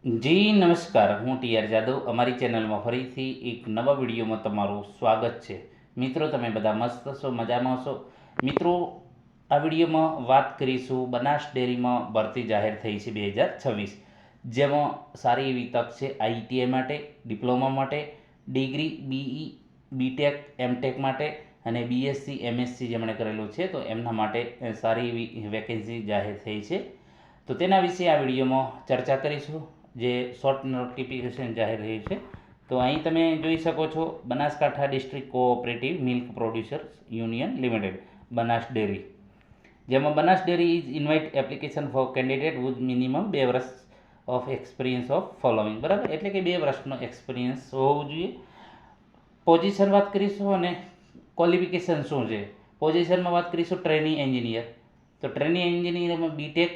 જી નમસ્કાર, હું ટીઆર જાદવ. અમારી ચેનલમાં ફરીથી એક નવા વિડીયોમાં તમારું સ્વાગત છે. મિત્રો, તમે બધા મસ્ત છો, મજામાં છો? મિત્રો, આ વિડીયોમાં વાત કરીશું બનાસ ડેરીમાં ભરતી જાહેર થઈ છે 2026, જેમાં સારી એવી તક છે આઈટીઆઈ માટે, ડિપ્લોમા માટે, ડિગ્રી બીઈ, બીટેક, એમટેક માટે અને બીએસસી એમએસસી જેમણે કરેલું છે તો એમના માટે સારી એવી વેકેન્સી જાહેર થઈ છે. તો તેના વિશે આ વિડીયોમાં ચર્ચા કરીશું, જે શોર્ટ નોટિફિકેશન જાહેર થયું છે. તો અહીં તમે જોઈ શકો છો, Banaskantha district cooperative milk producers union limited Banas dairy, જેમાં Banas dairy is invite application for candidate with minimum 2 વર્ષ ઓફ એક્સપિરિયન્સ ઓફ ફોલોઈંગ. બરાબર, એટલે કે 2 વર્ષનો એક્સપિરિયન્સ હોવો જોઈએ. પોઝિશન વાત કરીશું અને ક્વોલિફિકેશન શું છે. પોઝિશનમાં વાત કરીશું ટ્રેનિંગ એન્જિનિયર. તો ટ્રેનિંગ એન્જિનિયરમાં બીટેક,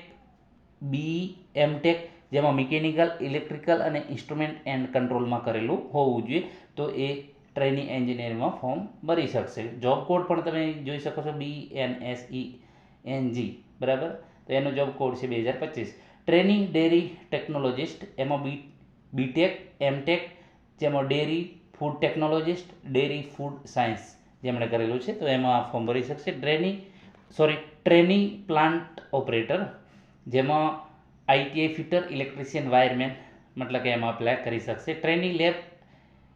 બી, એમટેક, જેમાં મિકેનિકલ, ઇલેક્ટ્રિકલ અને ઇન્સ્ટ્રુમેન્ટ એન્ડ કંટ્રોલમાં કરેલું હોવું જોઈએ. તો એ ટ્રેનિંગ એન્જિનિયરમાં ફોર્મ ભરી શકશે. જોબ કોડ પણ તમે જોઈ શકો છો, BNSENG. બરાબર, તો એનો જોબ કોડ છે 2025. ટ્રેનિંગ ડેરી ટેકનોલોજીસ્ટ, એમાં બીટેક, એમટેક, જેમાં dairy food technologist, dairy food science જેમણે કરેલું છે તો એમાં ફોર્મ ભરી શકશે. ટ્રેનિંગ પ્લાન્ટ ઓપરેટર, જેમાં આઈટીઆઈ ફિટર, ઇલેક્ટ્રિશિયન, વાયરમેન, મતલબ કે એમાં અપ્લાય કરી શકશે. ટ્રેનિંગ લેબ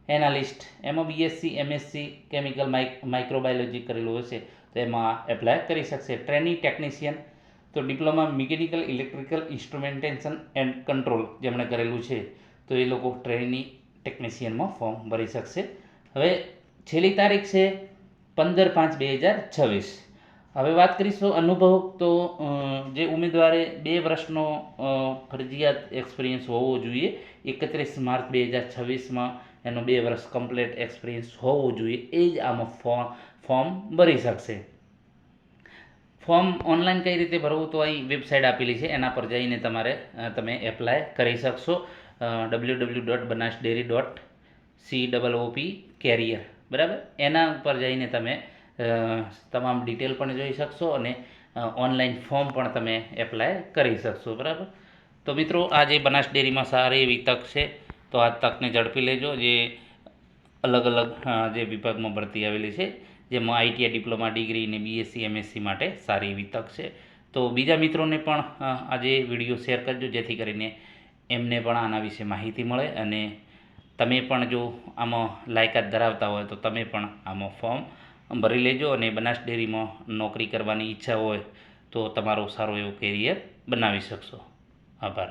એનાલિસ્ટ, એમાં બીએસસી એમએસસી કેમિકલ માઇક્રોબાયોલોજી કરેલું હશે તો એમાં એપ્લાય કરી શકશે. ટ્રેનિંગ ટેકનિશિયન, તો diploma mechanical, electrical, instrumentation and control જેમણે કરેલું છે તો એ લોકો ટ્રેનિંગ ટેકનિશિયનમાં ફોર્મ ભરી શકશે. હવે છેલ્લી તારીખ છે 15/5/2026. હવે વાત કરીશું અનુભવ. તો જે ઉમેદવારે 2 વર્ષનો ફરજિયાત એક્સપિરિયન્સ હોવો જોઈએ. 31 માર્ચ 2026માં એનો 2 વર્ષ કમ્પ્લીટ એક્સપિરિયન્સ હોવો જોઈએ, એ જ આમાં ફોર્મ ભરી શકશે. ફોર્મ ઓનલાઈન કઈ રીતે ભરવું, તો અહીં વેબસાઇટ આપેલી છે, એના પર જઈને તમે એપ્લાય કરી શકશો. www.banasdairy.coop/career. બરાબર, એના ઉપર જઈને તમે તમામ ડિટેલ પણ જોઈ શકશો અને ઓનલાઈન ફોર્મ પણ તમે એપ્લાય કરી શકશો. બરાબર, તો મિત્રો, આ જે બનાસ ડેરીમાં સારી એવી તક છે તો આ તકને ઝડપી લેજો. જે અલગ અલગ જે વિભાગમાં ભરતી આવેલી છે, જેમાં આઈટીઆઈ, ડિપ્લોમા, ડિગ્રી અને બીએસસી એમએસસી માટે સારી એવી તક છે. તો બીજા મિત્રોને પણ આજે વિડીયો શેર કરજો, જેથી કરીને એમને પણ આના વિશે માહિતી મળે અને તમે પણ જો આમાં લાયકાત ધરાવતા હોય તો તમે પણ આમાં ફોર્મ ભરી લેજો અને બનાસ ડેરીમાં નોકરી કરવાની ઈચ્છા હોય તો તમારો સારો એવો કેરિયર બનાવી શકશો. આભાર.